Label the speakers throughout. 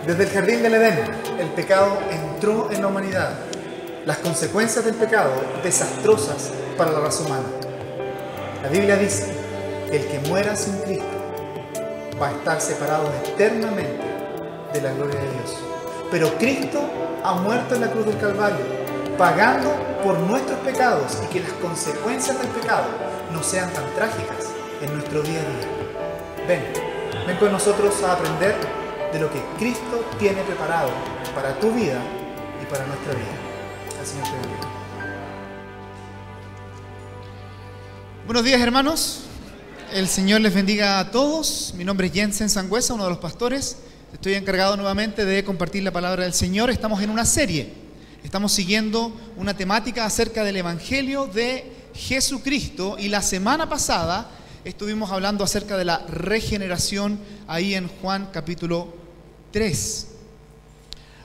Speaker 1: Desde el jardín del Edén, el pecado entró en la humanidad. Las consecuencias del pecado, desastrosas para la raza humana. La Biblia dice que el que muera sin Cristo va a estar separado eternamente de la gloria de Dios. Pero Cristo ha muerto en la cruz del Calvario, pagando por nuestros pecados, y que las consecuencias del pecado no sean tan trágicas en nuestro día a día. Ven con nosotros a aprender de lo que Cristo tiene preparado para tu vida y para nuestra vida. Al Señor te bendiga. Buenos días, hermanos. El Señor les bendiga a todos. Mi nombre es Jensen Sangüesa, uno de los pastores. Estoy encargado nuevamente de compartir la palabra del Señor. Estamos en una serie. Estamos siguiendo una temática acerca del Evangelio de Jesucristo, y la semana pasada estuvimos hablando acerca de la regeneración ahí en Juan capítulo 3.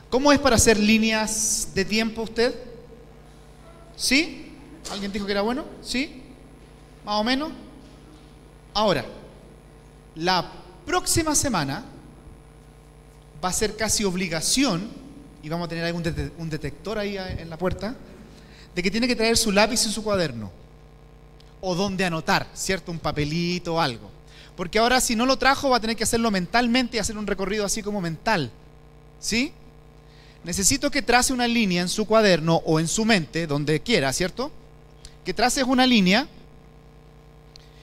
Speaker 1: ¿Cómo es para hacer líneas de tiempo usted? ¿Sí? ¿Alguien dijo que era bueno? ¿Sí? ¿Más o menos? Ahora, la próxima semana va a ser casi obligación, y vamos a tener un detector ahí en la puerta, de que tiene que traer su lápiz y su cuaderno, o donde anotar, ¿cierto? Un papelito o algo. Porque ahora, si no lo trajo, va a tener que hacerlo mentalmente y hacer un recorrido así como mental. ¿Sí? Necesito que trace una línea en su cuaderno o en su mente, donde quiera, ¿cierto? Que traces una línea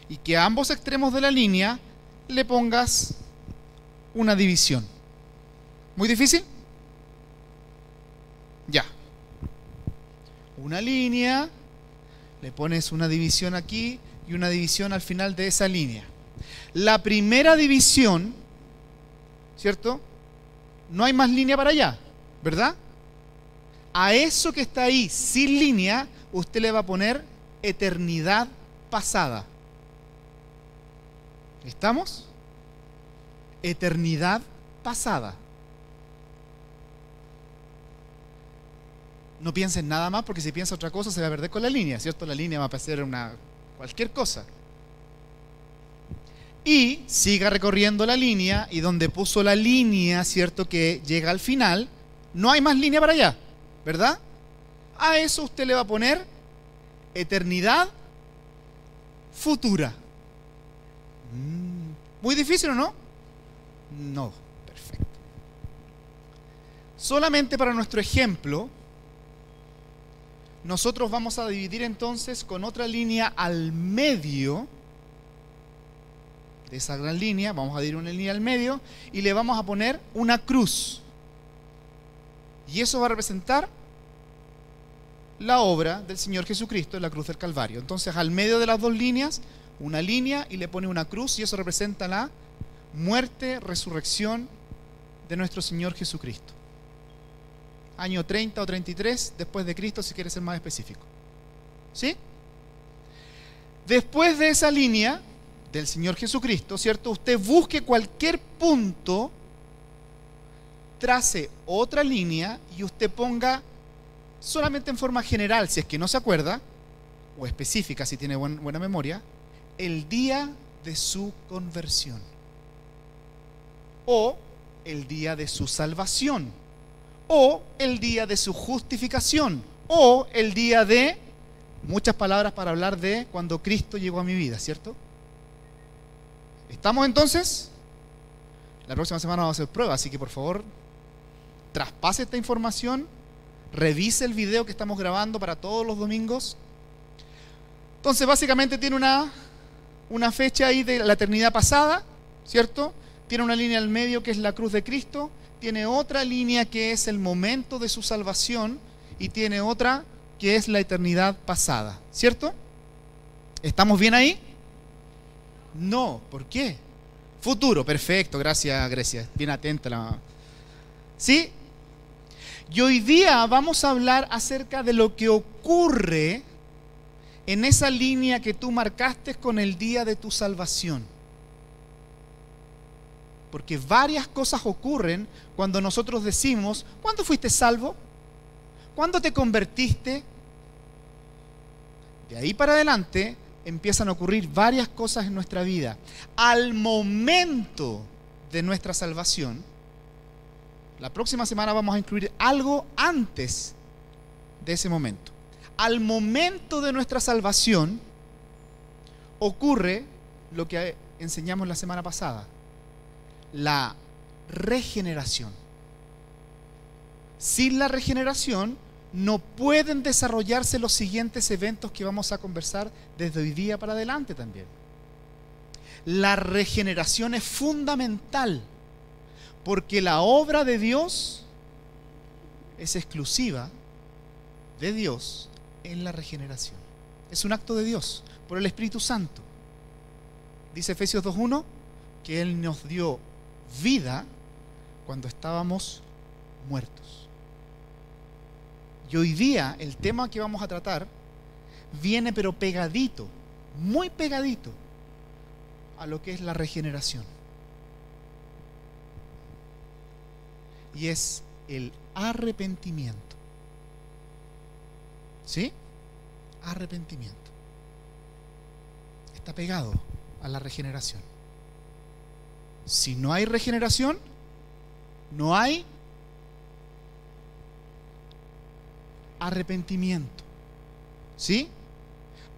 Speaker 1: y que a ambos extremos de la línea le pongas una división. ¿Muy difícil? Ya. Una línea, le pones una división aquí y una división al final de esa línea. La primera división, ¿cierto? No hay más línea para allá, ¿verdad? A eso que está ahí sin línea, usted le va a poner eternidad pasada. ¿Estamos? Eternidad pasada. No piensen nada más, porque si piensa otra cosa se va a perder con la línea, ¿cierto? La línea va a parecer cualquier cosa. Y siga recorriendo la línea, y donde puso la línea, ¿cierto? Que llega al final, no hay más línea para allá, ¿verdad? A eso usted le va a poner eternidad futura. ¿Muy difícil o no? No, perfecto. Solamente para nuestro ejemplo, nosotros vamos a dividir entonces con otra línea al medio de esa gran línea. Vamos a dividir una línea al medio y le vamos a poner una cruz. Y eso va a representar la obra del Señor Jesucristo en la cruz del Calvario. Entonces, al medio de las dos líneas, una línea, y le pone una cruz, y eso representa la muerte, resurrección de nuestro Señor Jesucristo. Año 30 o 33 después de Cristo, si quiere ser más específico. ¿Sí? Después de esa línea del Señor Jesucristo, ¿cierto? Usted busque cualquier punto, trace otra línea y usted ponga solamente en forma general, si es que no se acuerda, o específica si tiene buena memoria, el día de su conversión, o el día de su salvación, o el día de su justificación, o el día de, muchas palabras para hablar de cuando Cristo llegó a mi vida, ¿cierto? ¿Estamos entonces? La próxima semana vamos a hacer pruebas, así que por favor, traspase esta información, revise el video que estamos grabando para todos los domingos. Entonces, básicamente tiene una fecha ahí de la eternidad pasada, ¿cierto? Tiene una línea al medio que es la cruz de Cristo, tiene otra línea que es el momento de su salvación, y tiene otra que es la eternidad pasada, ¿cierto? ¿Estamos bien ahí? No, ¿por qué? Futuro, perfecto, gracias Grecia, bien atenta ¿sí? Y hoy día vamos a hablar acerca de lo que ocurre en esa línea que tú marcaste con el día de tu salvación. Porque varias cosas ocurren cuando nosotros decimos, ¿cuándo fuiste salvo? ¿Cuándo te convertiste? De ahí para adelante empiezan a ocurrir varias cosas en nuestra vida. Al momento de nuestra salvación, La próxima semana vamos a incluir algo antes de ese momento. Al momento de nuestra salvación ocurre lo que enseñamos la semana pasada, la regeneración. Sin la regeneración no pueden desarrollarse los siguientes eventos que vamos a conversar desde hoy día para adelante también. La regeneración es fundamental porque la obra de Dios es exclusiva de Dios en la regeneración. Es un acto de Dios por el Espíritu Santo. Dice Efesios 2:1 que Él nos dio vida cuando estábamos muertos. Y hoy día el tema que vamos a tratar viene pero pegadito, muy pegadito a lo que es la regeneración. Y es el arrepentimiento. ¿Sí? Arrepentimiento. Está pegado a la regeneración. Si no hay regeneración, no hay arrepentimiento. ¿Sí?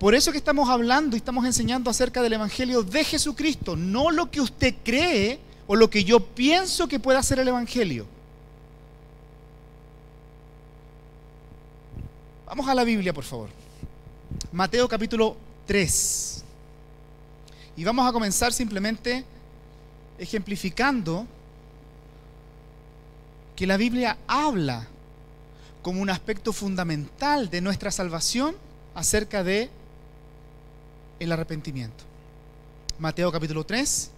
Speaker 1: Por eso que estamos hablando y estamos enseñando acerca del Evangelio de Jesucristo, no lo que usted cree o lo que yo pienso que pueda ser el Evangelio. Vamos a la Biblia, por favor. Mateo capítulo 3. Y vamos a comenzar simplemente ejemplificando que la Biblia habla como un aspecto fundamental de nuestra salvación acerca de el arrepentimiento. Mateo capítulo 3,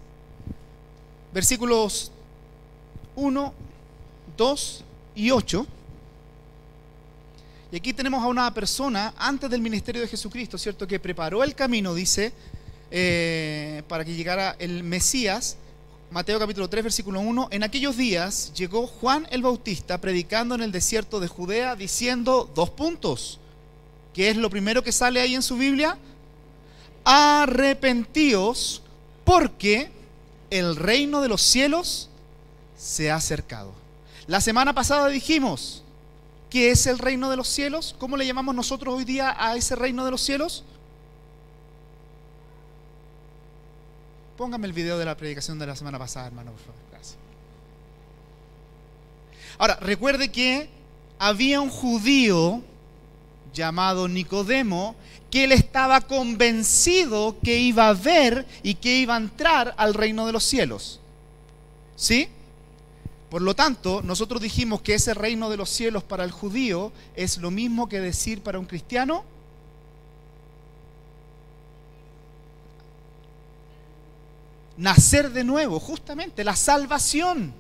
Speaker 1: versículos 1, 2 y 8. Y aquí tenemos a una persona antes del ministerio de Jesucristo, ¿cierto? Que preparó el camino, dice, para que llegara el Mesías. Mateo capítulo 3, versículo 1. En aquellos días llegó Juan el Bautista predicando en el desierto de Judea diciendo 2 puntos. ¿Qué es lo primero que sale ahí en su Biblia? Arrepentíos porque el reino de los cielos se ha acercado. La semana pasada dijimos, ¿qué es el reino de los cielos? ¿Cómo le llamamos nosotros hoy día a ese reino de los cielos? Póngame el video de la predicación de la semana pasada, hermano, por favor. Gracias. Ahora, recuerde que había un judío llamado Nicodemo que él estaba convencido que iba a ver y que iba a entrar al reino de los cielos. ¿Sí? Por lo tanto, nosotros dijimos que ese reino de los cielos para el judío es lo mismo que decir para un cristiano nacer de nuevo, justamente, la salvación.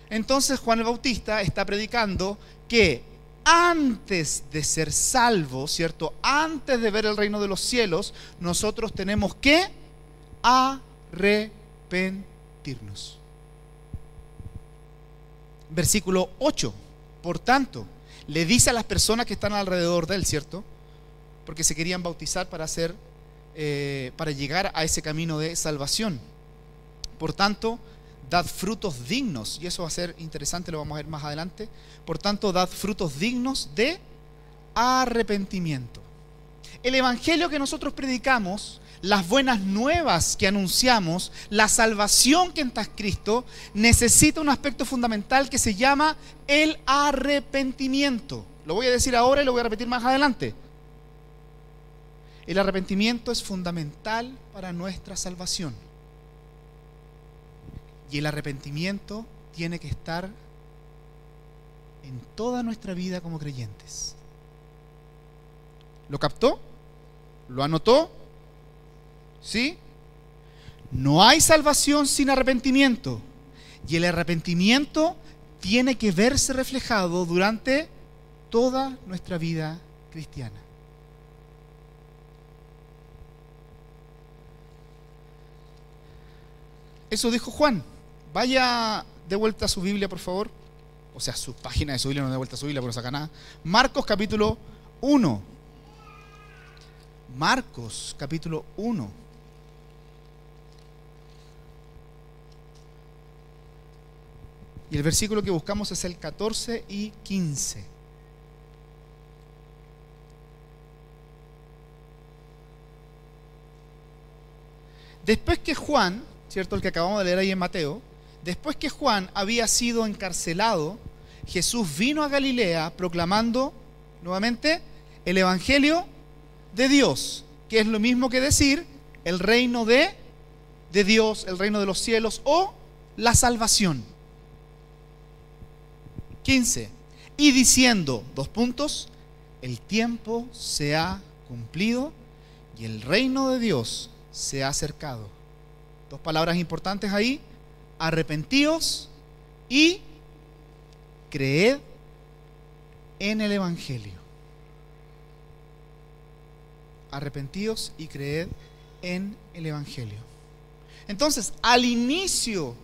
Speaker 1: Entonces Juan el Bautista está predicando que antes de ser salvos, ¿cierto? Antes de ver el reino de los cielos, nosotros tenemos que arrepentirnos. Versículo 8. Por tanto, le dice a las personas que están alrededor de él, ¿cierto? Porque se querían bautizar para llegar a ese camino de salvación. Por tanto, dad frutos dignos, y eso va a ser interesante, lo vamos a ver más adelante. Por tanto, dad frutos dignos de arrepentimiento. El evangelio que nosotros predicamos, las buenas nuevas que anunciamos, la salvación que está en Cristo, necesita un aspecto fundamental que se llama el arrepentimiento. Lo voy a decir ahora y lo voy a repetir más adelante. El arrepentimiento es fundamental para nuestra salvación. Y el arrepentimiento tiene que estar en toda nuestra vida como creyentes. ¿Lo captó? ¿Lo anotó? ¿Sí? No hay salvación sin arrepentimiento. Y el arrepentimiento tiene que verse reflejado durante toda nuestra vida cristiana. Eso dijo Juan. Vaya de vuelta a su Biblia, por favor. O sea, su página de su Biblia, no de vuelta a su Biblia, porque no saca nada. Marcos capítulo 1. Marcos capítulo 1. Y Y el versículo que buscamos es el 14 y 15. Después que Juan, ¿cierto? El que acabamos de leer ahí en Mateo, después que Juan había sido encarcelado, Jesús vino a Galilea proclamando nuevamente el Evangelio de Dios, que es lo mismo que decir el reino de Dios, el reino de los cielos o la salvación. 15. Y diciendo, el tiempo se ha cumplido y el reino de Dios se ha acercado. Dos palabras importantes ahí: arrepentíos y creed en el Evangelio. Arrepentíos y creed en el Evangelio. Entonces, al inicio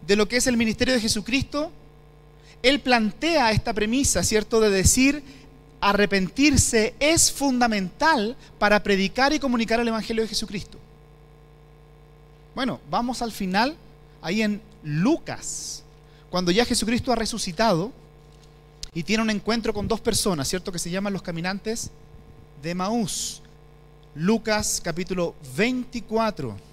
Speaker 1: de lo que es el ministerio de Jesucristo, Él plantea esta premisa, ¿cierto?, de decir, arrepentirse es fundamental para predicar y comunicar el Evangelio de Jesucristo. Bueno, vamos al final, ahí en Lucas, cuando ya Jesucristo ha resucitado y tiene un encuentro con dos personas, ¿cierto?, que se llaman los caminantes de Emaús. Lucas capítulo 24.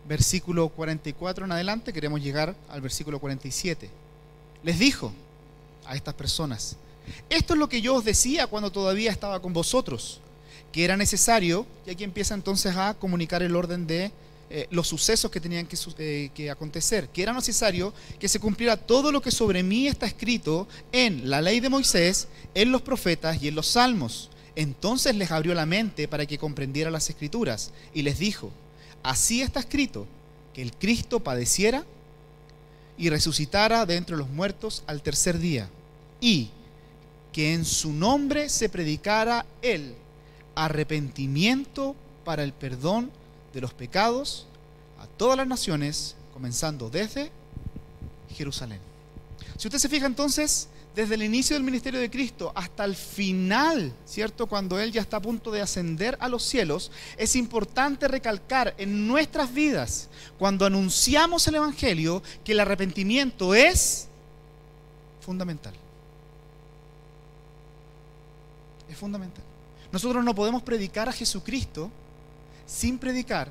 Speaker 1: Versículo 44 en adelante, queremos llegar al versículo 47. Les dijo a estas personas: esto es lo que yo os decía cuando todavía estaba con vosotros, que era necesario, y aquí empieza entonces a comunicar el orden de los sucesos que tenían que acontecer, que era necesario que se cumpliera todo lo que sobre mí está escrito en la ley de Moisés, en los profetas y en los salmos. Entonces les abrió la mente para que comprendiera las escrituras, y les dijo: así está escrito, que el Cristo padeciera y resucitara de entre los muertos al tercer día, y que en su nombre se predicara el arrepentimiento para el perdón de los pecados a todas las naciones, comenzando desde Jerusalén. Si usted se fija entonces, desde el inicio del ministerio de Cristo hasta el final, ¿cierto?, cuando Él ya está a punto de ascender a los cielos, es importante recalcar en nuestras vidas, cuando anunciamos el Evangelio, que el arrepentimiento es fundamental. Es fundamental. Nosotros no podemos predicar a Jesucristo sin predicar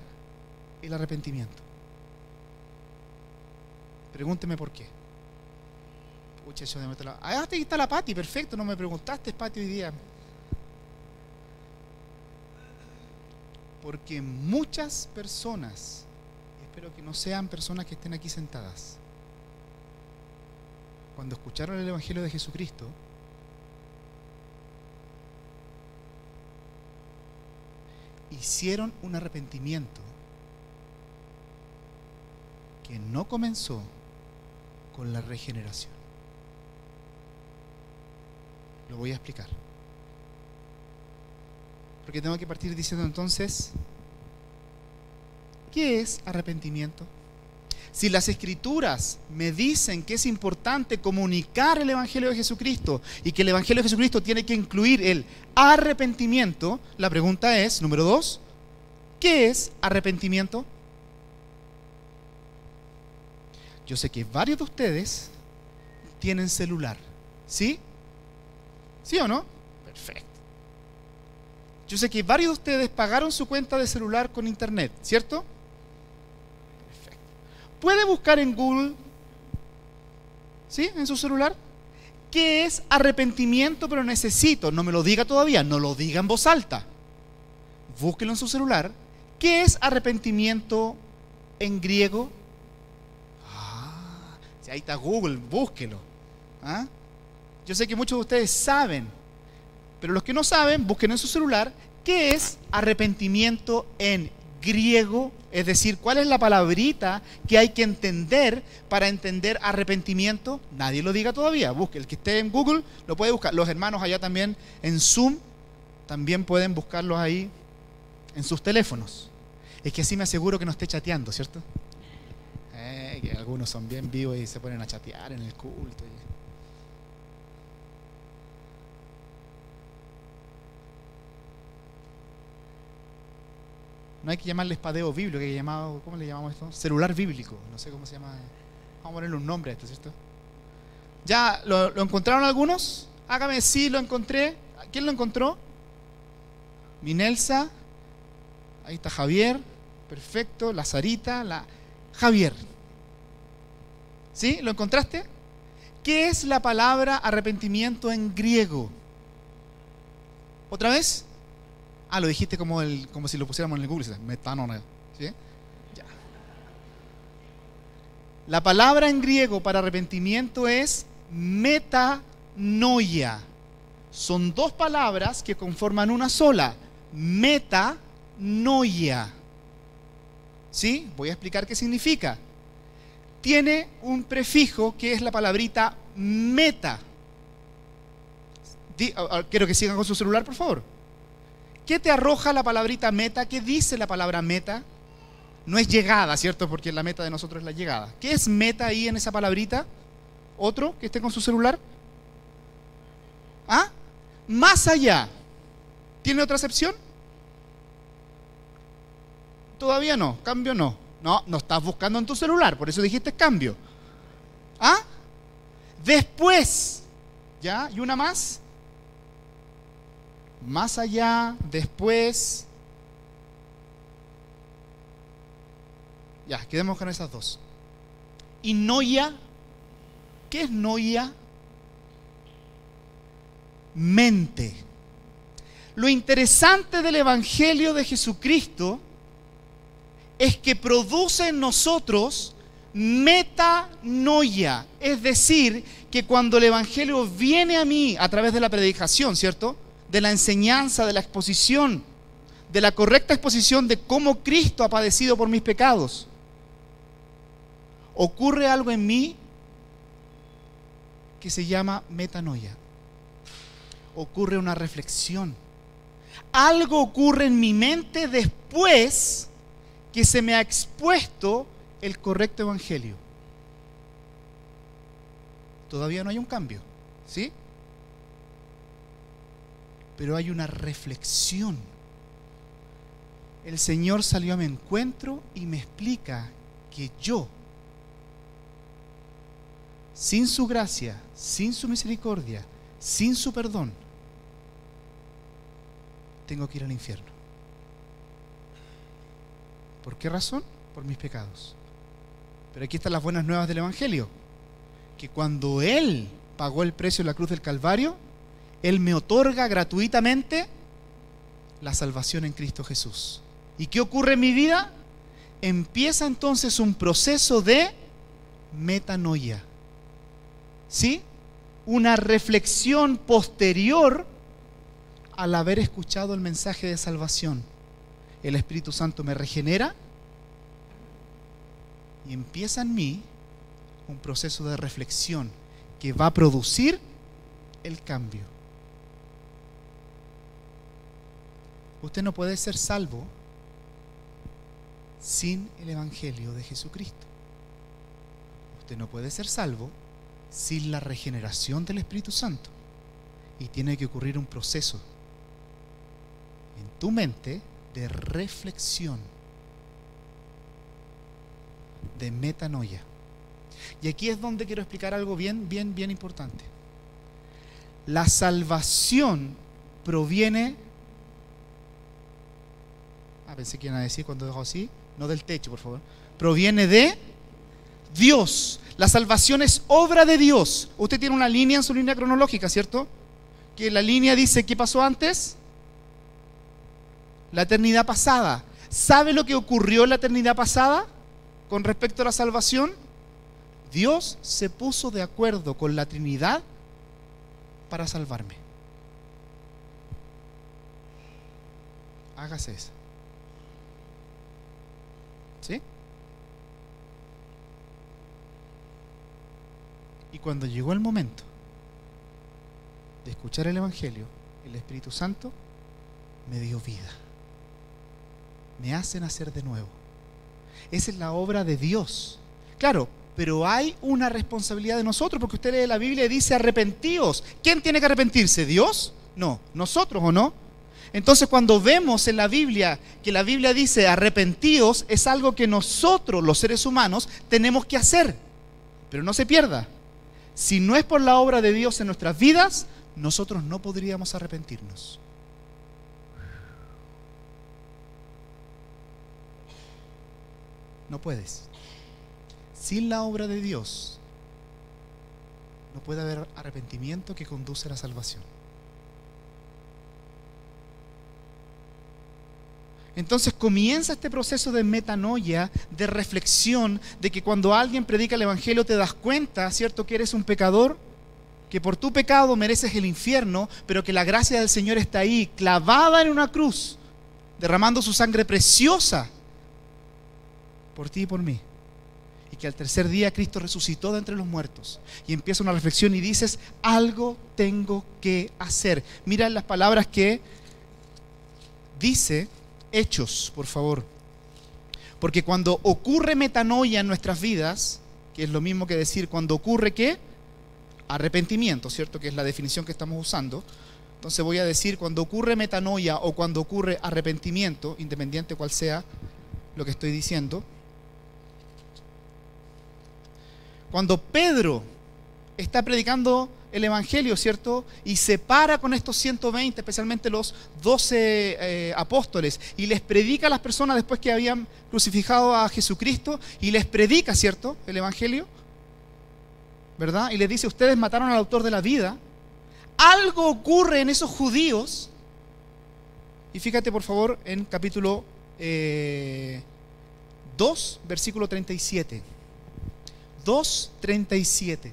Speaker 1: el arrepentimiento. Pregúnteme por qué. Pucha, yo de la... Ah, aquí está la Pati, perfecto, no me preguntaste, Pati, hoy día. Porque muchas personas, espero que no sean personas que estén aquí sentadas, cuando escucharon el Evangelio de Jesucristo, hicieron un arrepentimiento que no comenzó con la regeneración. Lo voy a explicar. Porque tengo que partir diciendo entonces, ¿qué es arrepentimiento? Si las Escrituras me dicen que es importante comunicar el Evangelio de Jesucristo y que el Evangelio de Jesucristo tiene que incluir el arrepentimiento, la pregunta es, número 2, ¿qué es arrepentimiento? Yo sé que varios de ustedes tienen celular, ¿sí? ¿Sí o no? Perfecto. Yo sé que varios de ustedes pagaron su cuenta de celular con internet, ¿cierto? Perfecto. ¿Puede buscar en Google, ¿sí?, en su celular, qué es arrepentimiento? Pero necesito, no me lo diga todavía, no lo diga en voz alta. Búsquelo en su celular. ¿Qué es arrepentimiento en griego? Ah, si ahí está Google, búsquelo. ¿Ah? Yo sé que muchos de ustedes saben, pero los que no saben, busquen en su celular qué es arrepentimiento en griego, es decir, cuál es la palabrita que hay que entender para entender arrepentimiento. Nadie lo diga todavía, busque, el que esté en Google lo puede buscar. Los hermanos allá también en Zoom también pueden buscarlos ahí en sus teléfonos. Es que así me aseguro que no esté chateando, ¿cierto? Que algunos son bien vivos y se ponen a chatear en el culto. No hay que llamarle espadeo bíblico, hay que llamarlo, ¿cómo le llamamos esto? Celular bíblico, no sé cómo se llama. Vamos a ponerle un nombre a esto, ¿cierto? ¿Ya lo encontraron algunos? Hágame, sí, lo encontré. ¿Quién lo encontró? Minelsa. Ahí está Javier. Perfecto. La Sarita. Javier. ¿Sí? ¿Lo encontraste? ¿Qué es la palabra arrepentimiento en griego? ¿Otra vez? Lo dijiste como si lo pusiéramos en el Google. Metanoia. ¿Sí? Ya. La palabra en griego para arrepentimiento es metanoia. Son dos palabras que conforman una sola. Metanoia. ¿Sí? Voy a explicar qué significa. Tiene un prefijo que es la palabrita meta. Quiero que sigan con su celular, por favor. ¿Qué te arroja la palabrita meta? ¿Qué dice la palabra meta? No es llegada, ¿cierto? Porque la meta de nosotros es la llegada. ¿Qué es meta ahí en esa palabrita? ¿Otro que esté con su celular? Más allá. ¿Tiene otra acepción? Todavía no. Cambio no. No estás buscando en tu celular, por eso dijiste cambio. Después. ¿Ya? ¿Y una más? Más allá, después. Ya, quedemos con esas dos. ¿Y noia? ¿Qué es noia? Mente. Lo interesante del Evangelio de Jesucristo es que produce en nosotros metanoia. Es decir, que cuando el Evangelio viene a mí a través de la predicación, ¿cierto? De la enseñanza, de la exposición, de la correcta exposición de cómo Cristo ha padecido por mis pecados, ocurre algo en mí que se llama metanoia. Ocurre una reflexión. Algo ocurre en mi mente después que se me ha expuesto el correcto evangelio. Todavía no hay un cambio, ¿sí? Pero hay una reflexión. El Señor salió a mi encuentro y me explica que yo, sin su gracia, sin su misericordia, sin su perdón, tengo que ir al infierno. ¿Por qué razón? Por mis pecados. Pero aquí están las buenas nuevas del Evangelio, que cuando Él pagó el precio en la cruz del Calvario, Él me otorga gratuitamente la salvación en Cristo Jesús. ¿Y qué ocurre en mi vida? Empieza entonces un proceso de metanoia. ¿Sí? Una reflexión posterior al haber escuchado el mensaje de salvación. El Espíritu Santo me regenera y empieza en mí un proceso de reflexión que va a producir el cambio. Usted no puede ser salvo sin el Evangelio de Jesucristo. Usted no puede ser salvo sin la regeneración del Espíritu Santo. Y tiene que ocurrir un proceso en tu mente de reflexión, de metanoia. Y aquí es donde quiero explicar algo bien importante. La salvación proviene, pensé que iban a decir cuando dejo así, no del techo, por favor. Proviene de Dios. La salvación es obra de Dios. Usted tiene una línea en su línea cronológica, ¿cierto? Que la línea dice, ¿qué pasó antes? La eternidad pasada. ¿Sabe lo que ocurrió en la eternidad pasada con respecto a la salvación? Dios se puso de acuerdo con la Trinidad para salvarme. Hágase eso. ¿Sí? Y cuando llegó el momento de escuchar el Evangelio, el Espíritu Santo me dio vida. Me hace nacer de nuevo. Esa es la obra de Dios. Claro, pero hay una responsabilidad de nosotros, porque usted lee la Biblia y dice arrepentíos. ¿Quién tiene que arrepentirse? ¿Dios? No. ¿Nosotros o no? Entonces, cuando vemos en la Biblia que la Biblia dice arrepentíos, es algo que nosotros, los seres humanos, tenemos que hacer. Pero no se pierda, si no es por la obra de Dios en nuestras vidas, nosotros no podríamos arrepentirnos. No puedes. Sin la obra de Dios, no puede haber arrepentimiento que conduce a la salvación. Entonces comienza este proceso de metanoia, de reflexión, de que cuando alguien predica el Evangelio te das cuenta, ¿cierto?, que eres un pecador, que por tu pecado mereces el infierno, pero que la gracia del Señor está ahí, clavada en una cruz, derramando su sangre preciosa por ti y por mí. Y que al tercer día Cristo resucitó de entre los muertos. Y empieza una reflexión y dices, algo tengo que hacer. Mira las palabras que dice Hechos, por favor. Porque cuando ocurre metanoia en nuestras vidas, que es lo mismo que decir cuando ocurre ¿qué? Arrepentimiento, ¿cierto? Que es la definición que estamos usando. Entonces voy a decir cuando ocurre metanoia o cuando ocurre arrepentimiento, independiente cuál sea lo que estoy diciendo. Cuando Pedro está predicando el Evangelio, ¿cierto? Y se para con estos 120, especialmente los 12 apóstoles, y les predica a las personas después que habían crucificado a Jesucristo, y les predica, ¿cierto?, el Evangelio, ¿verdad? Y les dice, ustedes mataron al autor de la vida. Algo ocurre en esos judíos, y fíjate por favor en capítulo 2, versículo 37. 2:37.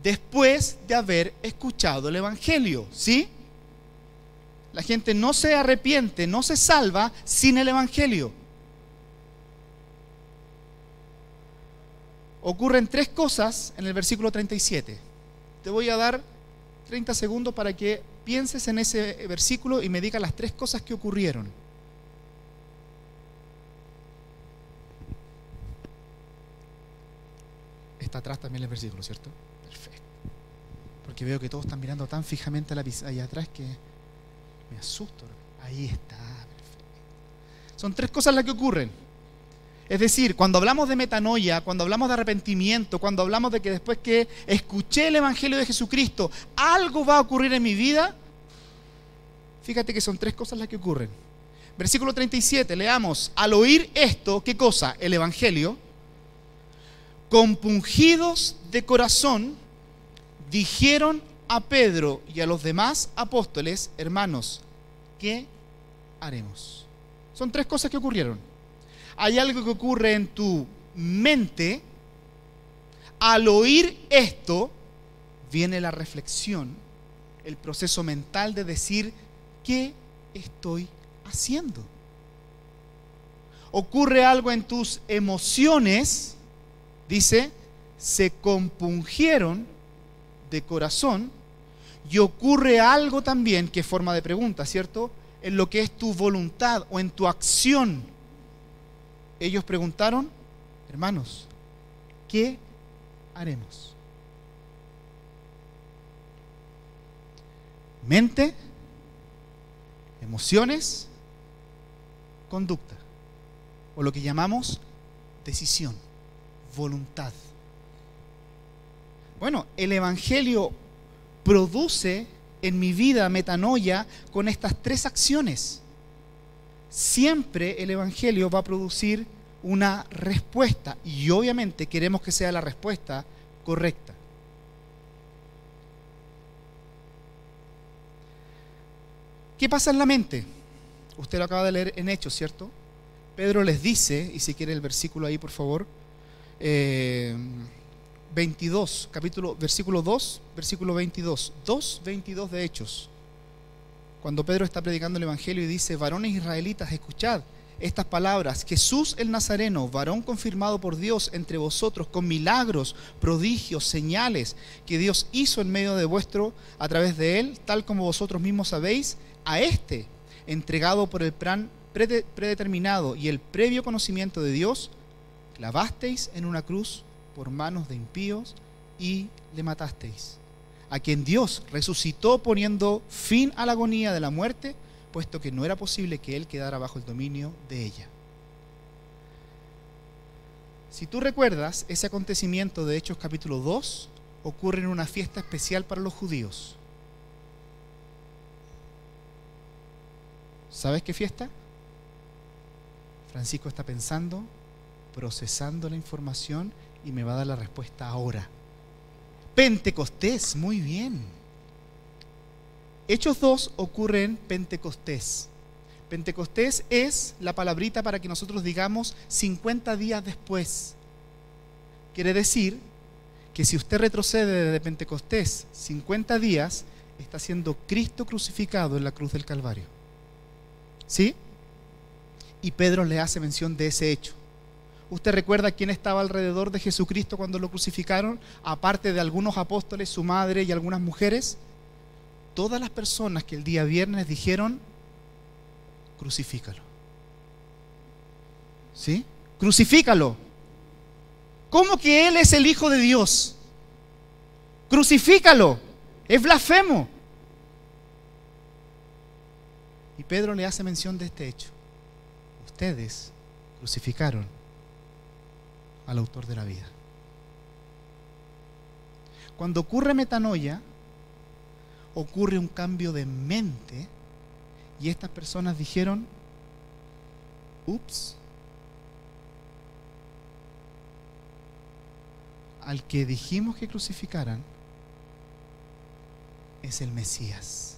Speaker 1: Después de haber escuchado el Evangelio, ¿sí? La gente no se arrepiente, no se salva sin el Evangelio. Ocurren tres cosas en el versículo 37. Te voy a dar 30 segundos para que pienses en ese versículo y me digas las tres cosas que ocurrieron. Está atrás también el versículo, ¿cierto? Perfecto. Porque veo que todos están mirando tan fijamente a la pizarra allá atrás que me asusto. Ahí está. Perfecto. Son tres cosas las que ocurren. Es decir, cuando hablamos de metanoia, cuando hablamos de arrepentimiento, cuando hablamos de que después que escuché el Evangelio de Jesucristo, algo va a ocurrir en mi vida, fíjate que son tres cosas las que ocurren. Versículo 37, leamos. Al oír esto, ¿qué cosa? El Evangelio. Compungidos de corazón, dijeron a Pedro y a los demás apóstoles, hermanos, ¿qué haremos? Son tres cosas que ocurrieron. Hay algo que ocurre en tu mente. Al oír esto, viene la reflexión, el proceso mental de decir, ¿qué estoy haciendo? Ocurre algo en tus emociones. Dice, se compungieron de corazón, y ocurre algo también que es forma de pregunta, ¿cierto? En lo que es tu voluntad o en tu acción. Ellos preguntaron, hermanos, ¿qué haremos? Mente, emociones, conducta, o lo que llamamos decisión. Voluntad. Bueno, el Evangelio produce en mi vida metanoia con estas tres acciones. Siempre el Evangelio va a producir una respuesta y obviamente queremos que sea la respuesta correcta. ¿Qué pasa en la mente? Usted lo acaba de leer en Hechos, ¿cierto? Pedro les dice, y si quiere el versículo ahí por favor, 22, versículo 2, versículo 22, 2:22 de Hechos. Cuando Pedro está predicando el Evangelio y dice, varones israelitas, escuchad estas palabras, Jesús el Nazareno, varón confirmado por Dios entre vosotros con milagros, prodigios, señales que Dios hizo en medio de vuestro a través de él, tal como vosotros mismos sabéis, a este, entregado por el plan predeterminado y el previo conocimiento de Dios, clavasteis en una cruz por manos de impíos y le matasteis. a quien Dios resucitó poniendo fin a la agonía de la muerte, puesto que no era posible que él quedara bajo el dominio de ella. Si tú recuerdas, ese acontecimiento de Hechos capítulo 2 ocurre en una fiesta especial para los judíos. ¿Sabes qué fiesta? Francisco está pensando, procesando la información y me va a dar la respuesta ahora. Pentecostés, muy bien. Hechos 2 ocurre en Pentecostés. Pentecostés es la palabrita para que nosotros digamos 50 días después. Quiere decir que si usted retrocede desde Pentecostés 50 días, está siendo Cristo crucificado en la cruz del Calvario. ¿Sí? Y Pedro le hace mención de ese hecho. ¿Usted recuerda quién estaba alrededor de Jesucristo cuando lo crucificaron? Aparte de algunos apóstoles, su madre y algunas mujeres, todas las personas que el día viernes dijeron: crucifícalo. ¿Sí? Crucifícalo. ¿Cómo que Él es el Hijo de Dios? Crucifícalo. Es blasfemo. Y Pedro le hace mención de este hecho. Ustedes crucificaron al autor de la vida. Cuando ocurre metanoia, ocurre un cambio de mente y estas personas dijeron: ups, al que dijimos que crucificaran es el Mesías.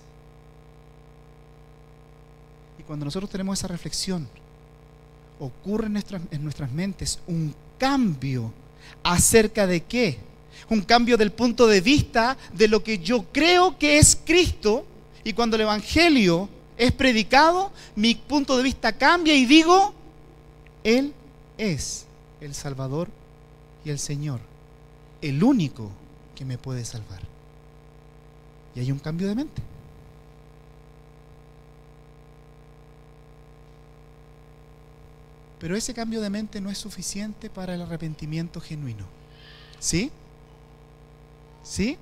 Speaker 1: Y cuando nosotros tenemos esa reflexión, ocurre en nuestras mentes un cambio. ¿Acerca de qué? Un cambio del punto de vista de lo que yo creo que es Cristo, y cuando el Evangelio es predicado, mi punto de vista cambia y digo: Él es el Salvador y el Señor, el único que me puede salvar. Y hay un cambio de mente. Pero ese cambio de mente no es suficiente para el arrepentimiento genuino. ¿Sí? ¿Sí?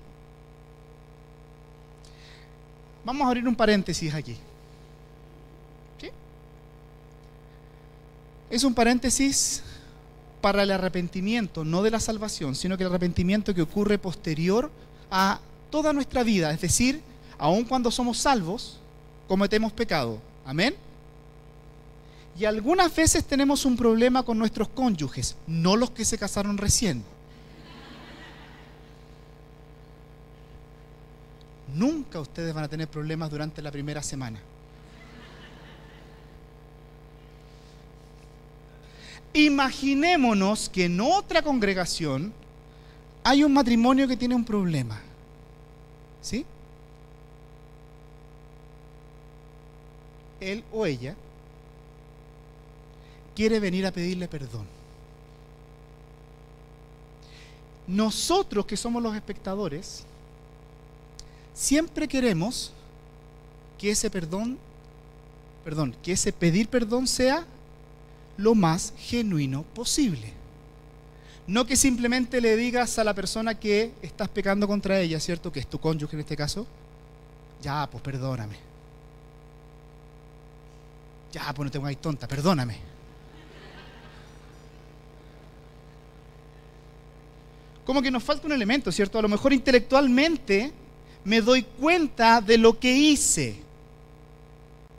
Speaker 1: Vamos a abrir un paréntesis aquí. ¿Sí? Es un paréntesis para el arrepentimiento, no de la salvación, sino que el arrepentimiento que ocurre posterior a toda nuestra vida. Es decir, aun cuando somos salvos, cometemos pecado. ¿Amén? Y algunas veces tenemos un problema con nuestros cónyuges, no los que se casaron recién. Nunca ustedes van a tener problemas durante la primera semana. Imaginémonos que en otra congregación hay un matrimonio que tiene un problema. ¿Sí? Él o ella quiere venir a pedirle perdón. Nosotros, que somos los espectadores, siempre queremos que ese que ese pedir perdón sea lo más genuino posible. No que simplemente le digas a la persona que estás pecando contra ella, ¿cierto? Que es tu cónyuge en este caso: ya, pues perdóname. Ya, pues no te pongas tonta, perdóname. Como que nos falta un elemento, ¿cierto? A lo mejor intelectualmente me doy cuenta de lo que hice,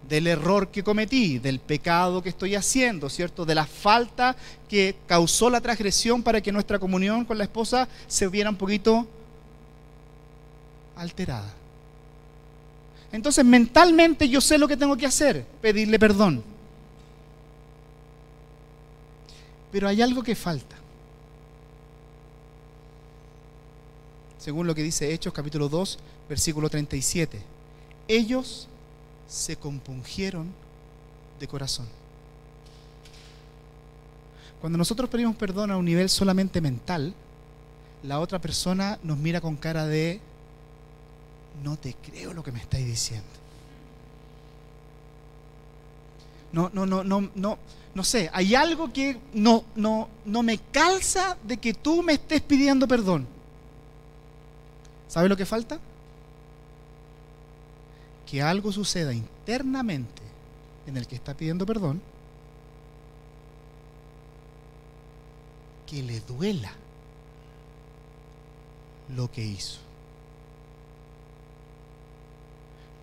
Speaker 1: del error que cometí, del pecado que estoy haciendo, ¿cierto? De la falta que causó la transgresión para que nuestra comunión con la esposa se viera un poquito alterada. Entonces, mentalmente yo sé lo que tengo que hacer: pedirle perdón. Pero hay algo que falta. Según lo que dice Hechos capítulo 2, versículo 37. Ellos se compungieron de corazón. Cuando nosotros pedimos perdón a un nivel solamente mental, la otra persona nos mira con cara de: no te creo lo que me estáis diciendo. No sé, hay algo que no me calza de que tú me estés pidiendo perdón. ¿Sabe lo que falta? Que algo suceda internamente en el que está pidiendo perdón, que le duela lo que hizo.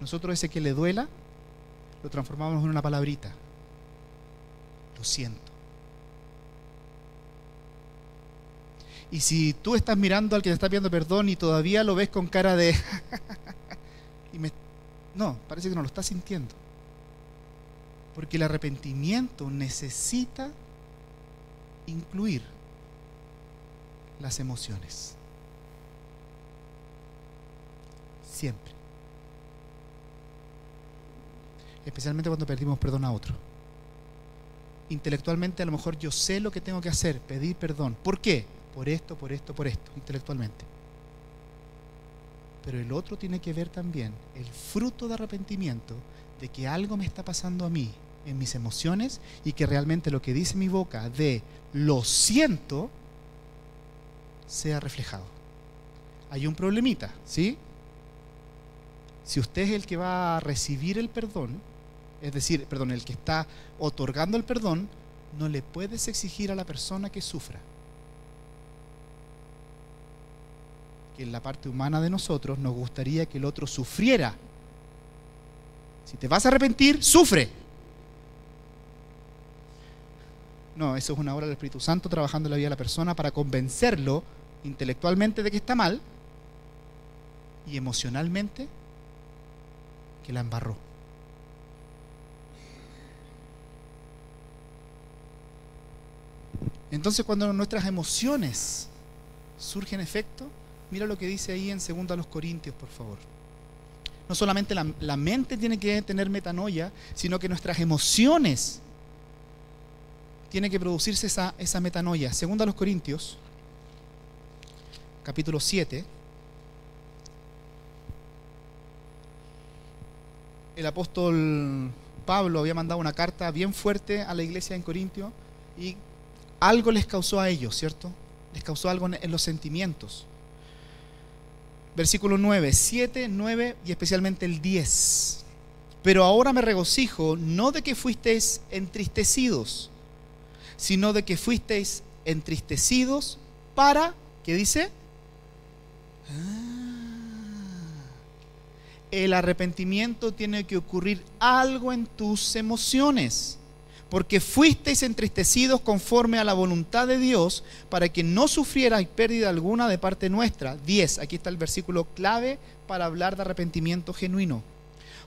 Speaker 1: Nosotros ese que le duela lo transformamos en una palabrita: lo siento. Y si tú estás mirando al que te está pidiendo perdón y todavía lo ves con cara de no, parece que no lo estás sintiendo, porque el arrepentimiento necesita incluir las emociones siempre, especialmente cuando pedimos perdón a otro. Intelectualmente a lo mejor yo sé lo que tengo que hacer, pedir perdón. ¿Por qué? Por esto, intelectualmente. Pero el otro tiene que ver también el fruto de arrepentimiento de que algo me está pasando a mí en mis emociones y que realmente lo que dice mi boca de lo siento sea reflejado. Hay un problemita, ¿sí? Si usted es el que va a recibir el perdón, es decir, perdón, el que está otorgando el perdón, no le puedes exigir a la persona que sufra. Que en la parte humana de nosotros nos gustaría que el otro sufriera. Si te vas a arrepentir, sufre. No, eso es una obra del Espíritu Santo trabajando en la vida de la persona para convencerlo intelectualmente de que está mal y emocionalmente que la embarró. Entonces, cuando nuestras emociones surgen efecto, mira lo que dice ahí en 2 Corintios, por favor. No solamente la mente tiene que tener metanoia, sino que nuestras emociones tiene que producirse esa metanoia. 2 Corintios, capítulo 7. El apóstol Pablo había mandado una carta bien fuerte a la iglesia en Corintio y algo les causó a ellos, ¿cierto? Les causó algo en los sentimientos. Versículo 9, 7, 9 y especialmente el 10. Pero ahora me regocijo, no de que fuisteis entristecidos, sino de que fuisteis entristecidos para, ¿qué dice? El arrepentimiento tiene que ocurrir algo en tus emociones, porque fuisteis entristecidos conforme a la voluntad de Dios, para que no sufrierais pérdida alguna de parte nuestra. 10, aquí está el versículo clave para hablar de arrepentimiento genuino.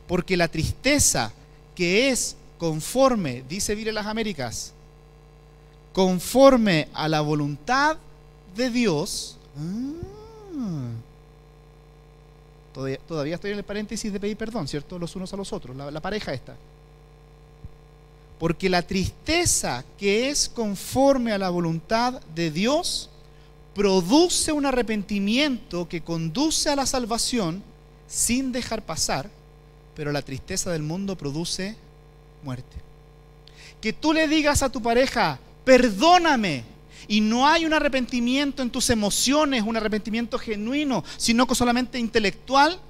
Speaker 1: Porque la tristeza que es conforme, dice Vire las Américas, conforme a la voluntad de Dios. Todavía estoy en el paréntesis de pedir perdón, ¿cierto? Los unos a los otros, la pareja esta. Porque la tristeza que es conforme a la voluntad de Dios produce un arrepentimiento que conduce a la salvación sin dejar pasar, pero la tristeza del mundo produce muerte. Que tú le digas a tu pareja, perdóname, y no hay un arrepentimiento en tus emociones, un arrepentimiento genuino, sino que solamente intelectual,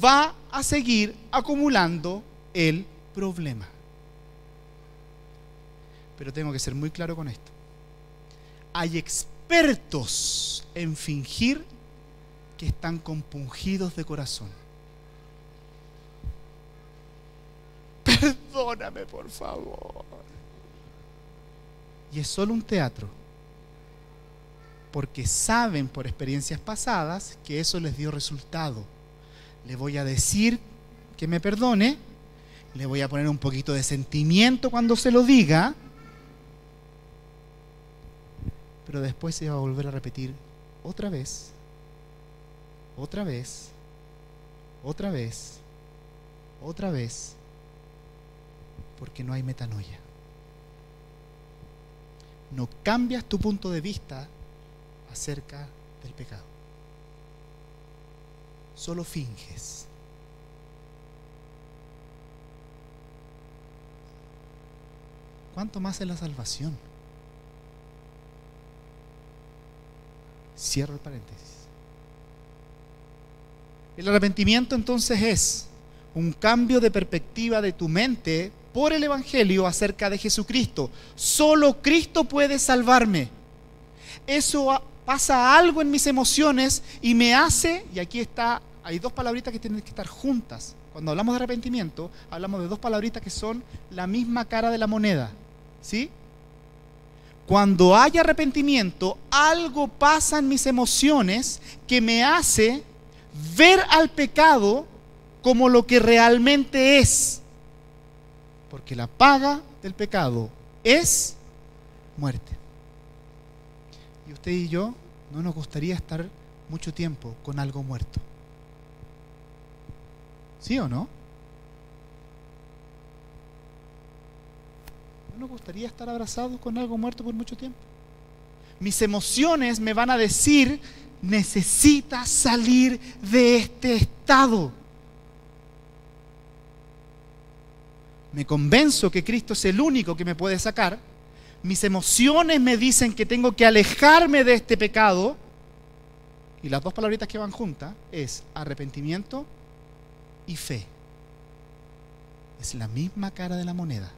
Speaker 1: va a seguir acumulando el problema. Pero tengo que ser muy claro con esto. Hay expertos en fingir que están compungidos de corazón. Perdóname, por favor. Y es solo un teatro, porque saben por experiencias pasadas que eso les dio resultado. Le voy a decir que me perdone, le voy a poner un poquito de sentimiento cuando se lo diga, pero después se va a volver a repetir otra vez, otra vez, otra vez, otra vez, porque no hay metanoia. No cambias tu punto de vista acerca del pecado. Solo finges. ¿Cuánto más en la salvación? Cierro el paréntesis. El arrepentimiento entonces es un cambio de perspectiva de tu mente por el Evangelio acerca de Jesucristo. Solo Cristo puede salvarme. Eso pasa algo en mis emociones y me hace, y aquí está, hay dos palabritas que tienen que estar juntas. Cuando hablamos de arrepentimiento, hablamos de dos palabritas que son la misma cara de la moneda, ¿sí? Cuando hay arrepentimiento, algo pasa en mis emociones que me hace ver al pecado como lo que realmente es. Porque la paga del pecado es muerte. Y usted y yo no nos gustaría estar mucho tiempo con algo muerto. ¿Sí o no? ¿No nos gustaría estar abrazados con algo muerto por mucho tiempo? Mis emociones me van a decir: necesitas salir de este estado. Me convenzo que Cristo es el único que me puede sacar. Mis emociones me dicen que tengo que alejarme de este pecado. Y las dos palabritas que van juntas es arrepentimiento y fe. Es la misma cara de la moneda.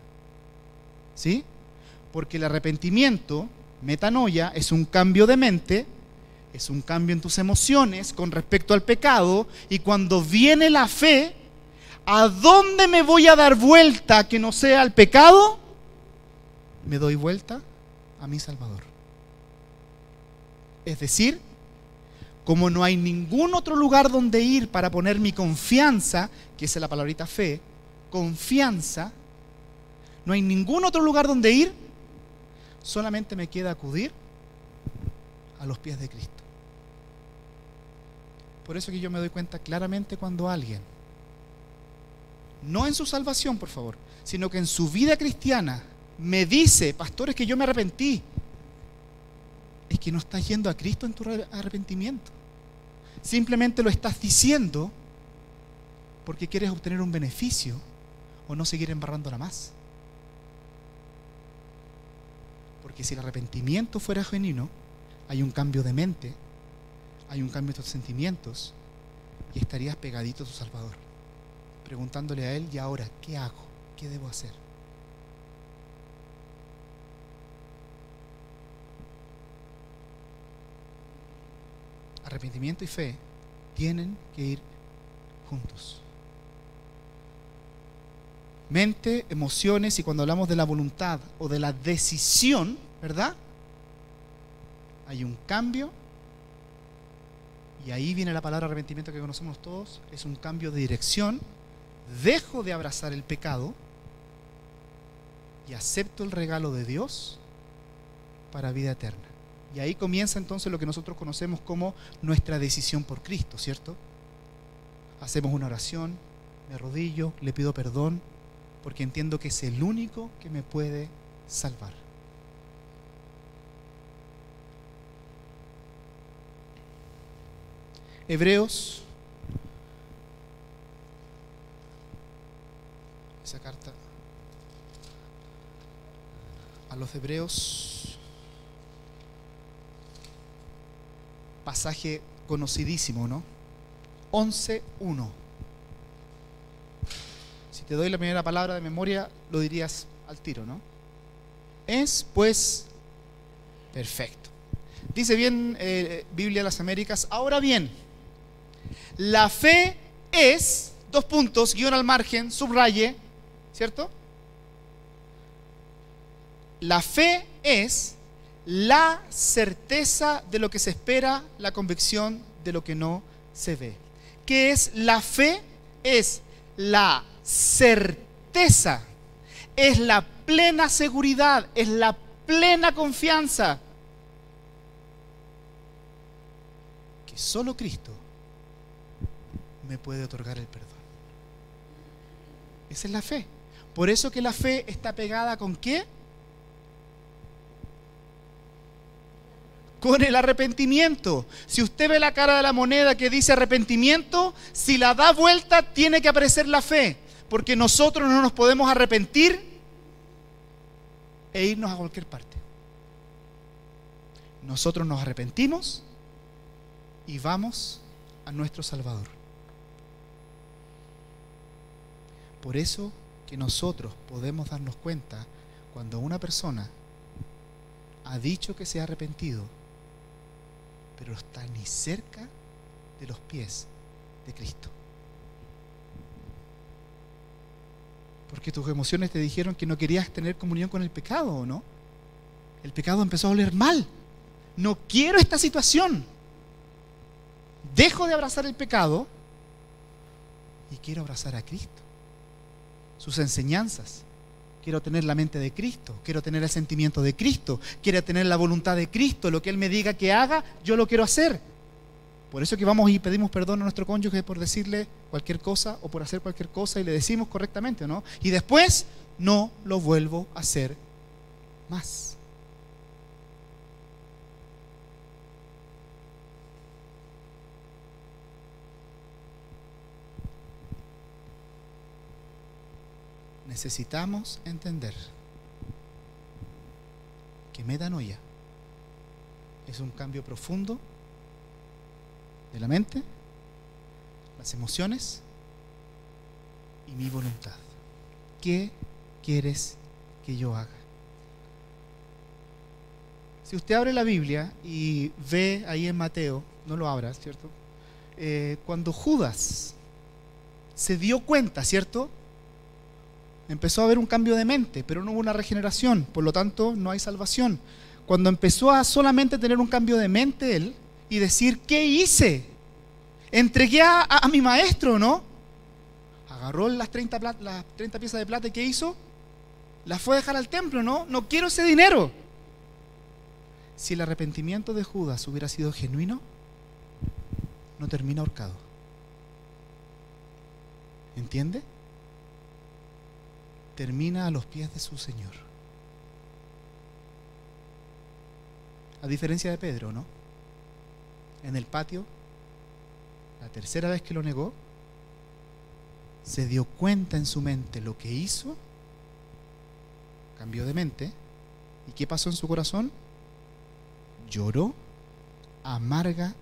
Speaker 1: ¿Sí? Porque el arrepentimiento, metanoia, es un cambio de mente, es un cambio en tus emociones con respecto al pecado, y cuando viene la fe, ¿a dónde me voy a dar vuelta que no sea al pecado? Me doy vuelta a mi Salvador. Es decir, como no hay ningún otro lugar donde ir para poner mi confianza, que es la palabrita fe, confianza, no hay ningún otro lugar donde ir, solamente me queda acudir a los pies de Cristo. Por eso que yo me doy cuenta claramente cuando alguien, no en su salvación, por favor, sino que en su vida cristiana, me dice: pastor, es que yo me arrepentí. Es que no estás yendo a Cristo en tu arrepentimiento. Simplemente lo estás diciendo porque quieres obtener un beneficio o no seguir embarrándola más. Porque si el arrepentimiento fuera genuino, hay un cambio de mente, hay un cambio de tus sentimientos, y estarías pegadito a tu Salvador, preguntándole a Él: ¿y ahora qué hago? ¿Qué debo hacer? Arrepentimiento y fe tienen que ir juntos. Mente, emociones, y cuando hablamos de la voluntad o de la decisión, ¿verdad? Hay un cambio, y ahí viene la palabra arrepentimiento que conocemos todos. Es un cambio de dirección. Dejo de abrazar el pecado y acepto el regalo de Dios para vida eterna. Y ahí comienza entonces lo que nosotros conocemos como nuestra decisión por Cristo, ¿cierto? Hacemos una oración, me arrodillo, le pido perdón, porque entiendo que es el único que me puede salvar. Hebreos, esa carta a los Hebreos, pasaje conocidísimo, ¿no? 11:1. Si te doy la primera palabra de memoria, lo dirías al tiro, ¿no? Es pues perfecto. Dice bien Biblia de las Américas: ahora bien, la fe es, dos puntos, guión al margen, subraye, ¿cierto? La fe es la certeza de lo que se espera, la convicción de lo que no se ve. ¿Qué es la fe? Es la certeza, es la plena seguridad, es la plena confianza que solo Cristo me puede otorgar el perdón. Esa es la fe. Por eso que la fe está pegada ¿con qué? Con el arrepentimiento. Si usted ve la cara de la moneda que dice arrepentimiento, si la da vuelta tiene que aparecer la fe, porque nosotros no nos podemos arrepentir e irnos a cualquier parte. Nosotros nos arrepentimos y vamos a nuestro Salvador. Por eso que nosotros podemos darnos cuenta cuando una persona ha dicho que se ha arrepentido, pero está ni cerca de los pies de Cristo. Porque tus emociones te dijeron que no querías tener comunión con el pecado, ¿o no? El pecado empezó a oler mal. No quiero esta situación. Dejo de abrazar el pecado y quiero abrazar a Cristo, sus enseñanzas. Quiero tener la mente de Cristo, quiero tener el sentimiento de Cristo, quiero tener la voluntad de Cristo. Lo que Él me diga que haga, yo lo quiero hacer. Por eso que vamos y pedimos perdón a nuestro cónyuge por decirle cualquier cosa o por hacer cualquier cosa y le decimos correctamente, ¿no? Y después no lo vuelvo a hacer más. Necesitamos entender que metanoia es un cambio profundo de la mente, las emociones y mi voluntad. ¿Qué quieres que yo haga? Si usted abre la Biblia y ve ahí en Mateo, no lo abra, ¿cierto? Cuando Judas se dio cuenta, ¿cierto? Empezó a haber un cambio de mente, pero no hubo una regeneración, por lo tanto no hay salvación. Cuando empezó a solamente tener un cambio de mente él y decir, ¿qué hice? Entregué a mi maestro, ¿no? Agarró las 30 piezas de plata y ¿qué hizo? Las fue a dejar al templo, ¿no? No quiero ese dinero. Si el arrepentimiento de Judas hubiera sido genuino, no termina ahorcado. ¿Entiende? Termina a los pies de su Señor. A diferencia de Pedro, ¿no? En el patio, la tercera vez que lo negó, se dio cuenta en su mente lo que hizo, cambió de mente, ¿y qué pasó en su corazón? Lloró amargamente.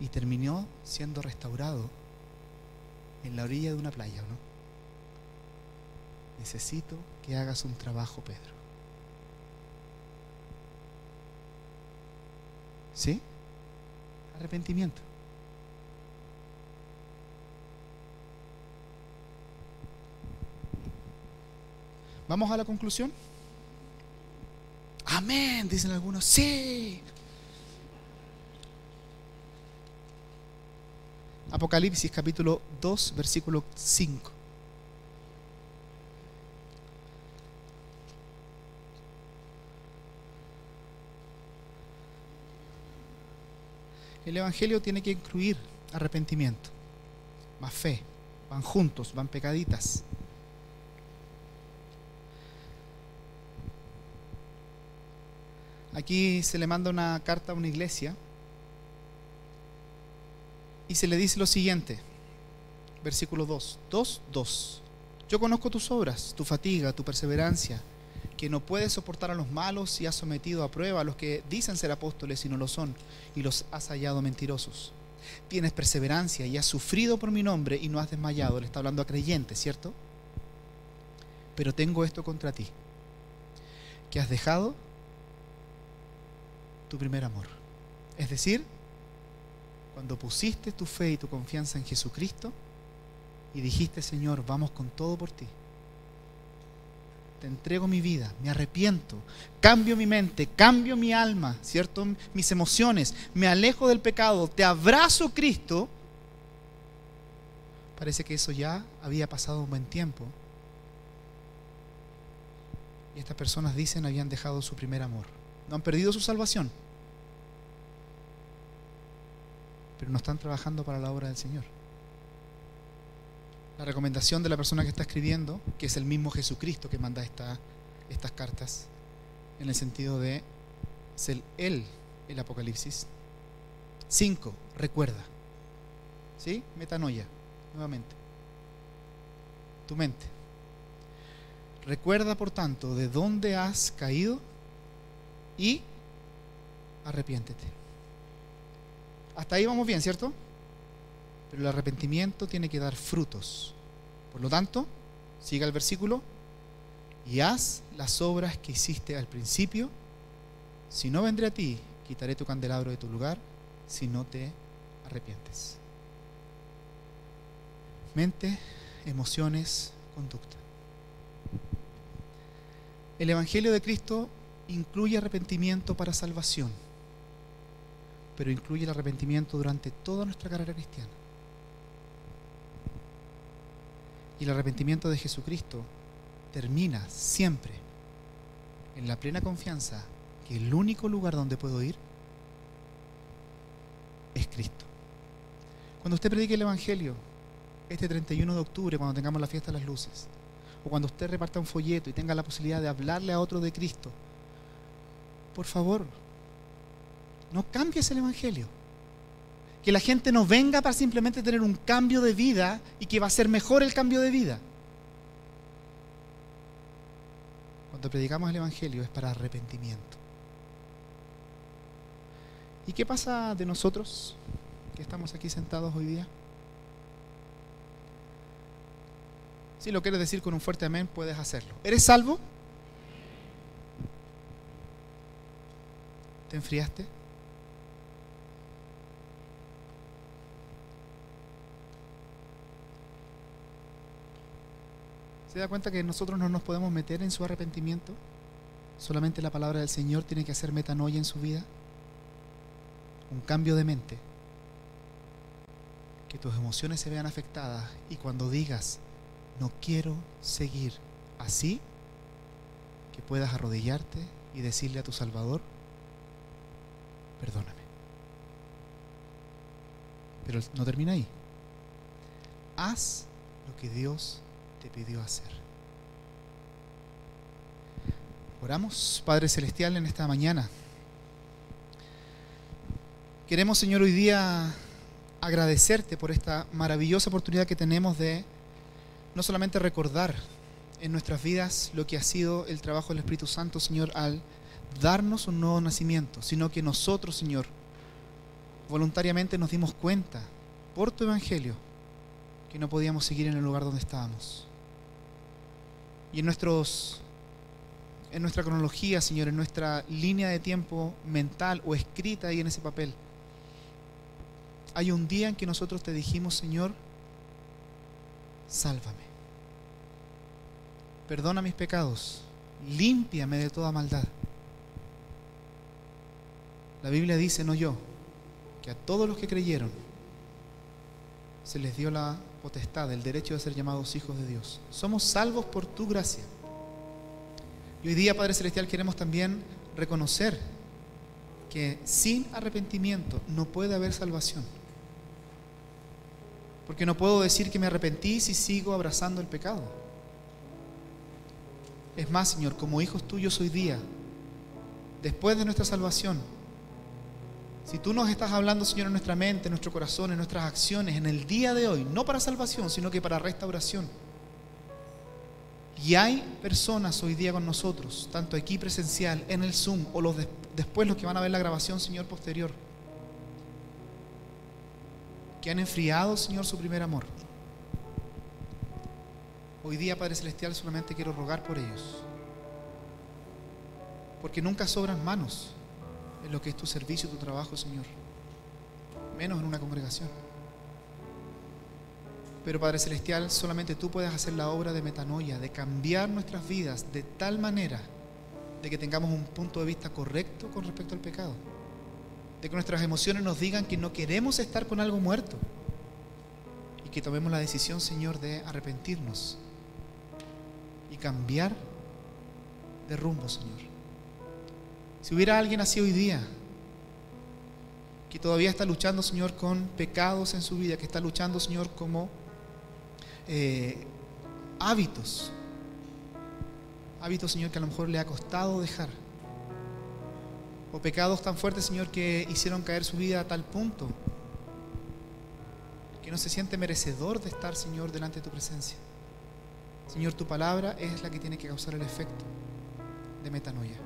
Speaker 1: Y terminó siendo restaurado en la orilla de una playa, ¿no? Necesito que hagas un trabajo, Pedro. ¿Sí? Arrepentimiento. ¿Vamos a la conclusión? Amén, dicen algunos. Sí. Apocalipsis capítulo 2, versículo 5. El Evangelio tiene que incluir arrepentimiento, más fe, van juntos, van pegaditas. Aquí se le manda una carta a una iglesia y se le dice lo siguiente, versículo 2, 2. Yo conozco tus obras, tu fatiga, tu perseverancia, que no puedes soportar a los malos y has sometido a prueba a los que dicen ser apóstoles y no lo son, y los has hallado mentirosos. Tienes perseverancia y has sufrido por mi nombre y no has desmayado. Le está hablando a creyentes, ¿cierto? Pero tengo esto contra ti, que has dejado tu primer amor. Es decir, cuando pusiste tu fe y tu confianza en Jesucristo y dijiste, Señor, vamos con todo por ti. Te entrego mi vida, me arrepiento, cambio mi mente, cambio mi alma, ¿cierto? Mis emociones, me alejo del pecado, te abrazo, Cristo. Parece que eso ya había pasado un buen tiempo. Y estas personas dicen habían dejado su primer amor. No han perdido su salvación, pero no están trabajando para la obra del Señor. La recomendación de la persona que está escribiendo, que es el mismo Jesucristo que manda estas cartas, en el sentido de ser Él el Apocalipsis. 5, recuerda. ¿Sí? Metanoia, nuevamente. Tu mente. Recuerda, por tanto, de dónde has caído y arrepiéntete. Hasta ahí vamos bien, ¿cierto? pero el arrepentimiento tiene que dar frutos. Por lo tanto, siga el versículo, y haz las obras que hiciste al principio. Si no, vendré a ti, quitaré tu candelabro de tu lugar, si no te arrepientes. Mente, emociones, conducta. El Evangelio de Cristo incluye arrepentimiento para salvación, pero incluye el arrepentimiento durante toda nuestra carrera cristiana. Y el arrepentimiento de Jesucristo termina siempre en la plena confianza que el único lugar donde puedo ir es Cristo. Cuando usted predique el Evangelio este 31 de octubre, cuando tengamos la fiesta de las luces, o cuando usted reparta un folleto y tenga la posibilidad de hablarle a otro de Cristo, por favor, no cambies el Evangelio. Que la gente no venga para simplemente tener un cambio de vida y que va a ser mejor el cambio de vida. Cuando predicamos el Evangelio es para arrepentimiento. ¿Y qué pasa de nosotros que estamos aquí sentados hoy día? Si lo quieres decir con un fuerte amén, puedes hacerlo. ¿Eres salvo? ¿Te enfriaste? ¿Se da cuenta que nosotros no nos podemos meter en su arrepentimiento? Solamente la palabra del Señor tiene que hacer metanoia en su vida. Un cambio de mente. Que tus emociones se vean afectadas y cuando digas, no quiero seguir así, que puedas arrodillarte y decirle a tu Salvador, perdóname. Pero no termina ahí. Haz lo que Dios te pidió hacer. Oramos, Padre Celestial, en esta mañana. Queremos, Señor, hoy día agradecerte por esta maravillosa oportunidad que tenemos de no solamente recordar en nuestras vidas lo que ha sido el trabajo del Espíritu Santo, Señor, al darnos un nuevo nacimiento, sino que nosotros, Señor, voluntariamente nos dimos cuenta por tu Evangelio que no podíamos seguir en el lugar donde estábamos. Y en nuestra cronología, Señor, en nuestra línea de tiempo mental o escrita ahí en ese papel, hay un día en que nosotros te dijimos, Señor, sálvame, perdona mis pecados, límpiame de toda maldad. La Biblia dice, no yo, que a todos los que creyeron se les dio la potestad, el derecho de ser llamados hijos de Dios. Somos salvos por tu gracia. Y hoy día, Padre Celestial, queremos también reconocer que sin arrepentimiento no puede haber salvación. Porque no puedo decir que me arrepentí si sigo abrazando el pecado. Es más, Señor, como hijos tuyos hoy día, después de nuestra salvación, si tú nos estás hablando, Señor, en nuestra mente, en nuestro corazón, en nuestras acciones, en el día de hoy, no para salvación, sino que para restauración. Y hay personas hoy día con nosotros, tanto aquí presencial, en el Zoom, o después los que van a ver la grabación, Señor, posterior, que han enfriado, Señor, su primer amor. Hoy día, Padre Celestial, solamente quiero rogar por ellos, porque nunca sobran manos en lo que es tu servicio, tu trabajo, Señor, menos en una congregación. Pero, Padre Celestial, solamente tú puedes hacer la obra de metanoia, de cambiar nuestras vidas de tal manera de que tengamos un punto de vista correcto con respecto al pecado, de que nuestras emociones nos digan que no queremos estar con algo muerto y que tomemos la decisión, Señor, de arrepentirnos y cambiar de rumbo, Señor. Si hubiera alguien así hoy día que todavía está luchando, Señor, con pecados en su vida, que está luchando, Señor, como hábitos, Señor, que a lo mejor le ha costado dejar, o pecados tan fuertes, Señor, que hicieron caer su vida a tal punto que no se siente merecedor de estar, Señor, delante de tu presencia. Señor, tu palabra es la que tiene que causar el efecto de metanoia.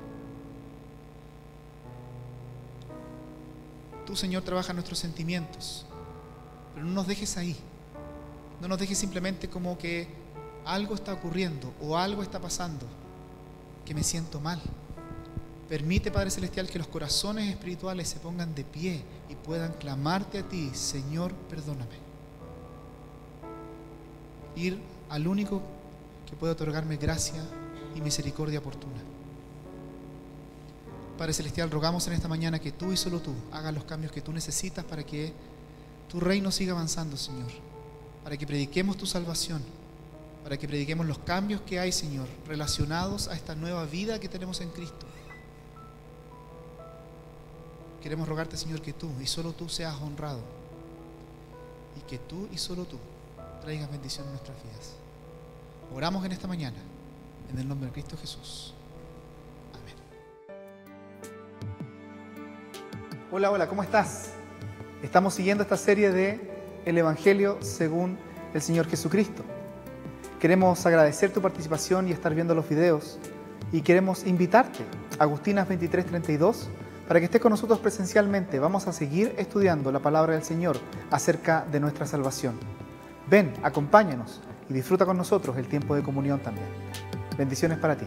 Speaker 1: Tú, Señor, trabajas nuestros sentimientos, pero no nos dejes ahí. No nos dejes simplemente como que algo está ocurriendo o algo está pasando, que me siento mal. Permite, Padre Celestial, que los corazones espirituales se pongan de pie y puedan clamarte a ti: Señor, perdóname. Ir al único que puede otorgarme gracia y misericordia oportuna. Padre Celestial, rogamos en esta mañana que tú y solo tú hagas los cambios que tú necesitas para que tu reino siga avanzando, Señor. Para que prediquemos tu salvación, para que prediquemos los cambios que hay, Señor, relacionados a esta nueva vida que tenemos en Cristo. Queremos rogarte, Señor, que tú y solo tú seas honrado y que tú y solo tú traigas bendición en nuestras vidas. Oramos en esta mañana en el nombre de Cristo Jesús. Amén. Hola, ¿cómo estás? Estamos siguiendo esta serie de El Evangelio según el Señor Jesucristo. Queremos agradecer tu participación y estar viendo los videos, y queremos invitarte a Agustinas 23:32 para que estés con nosotros presencialmente. Vamos a seguir estudiando la palabra del Señor acerca de nuestra salvación. Ven, acompáñanos y disfruta con nosotros el tiempo de comunión también. Bendiciones para ti.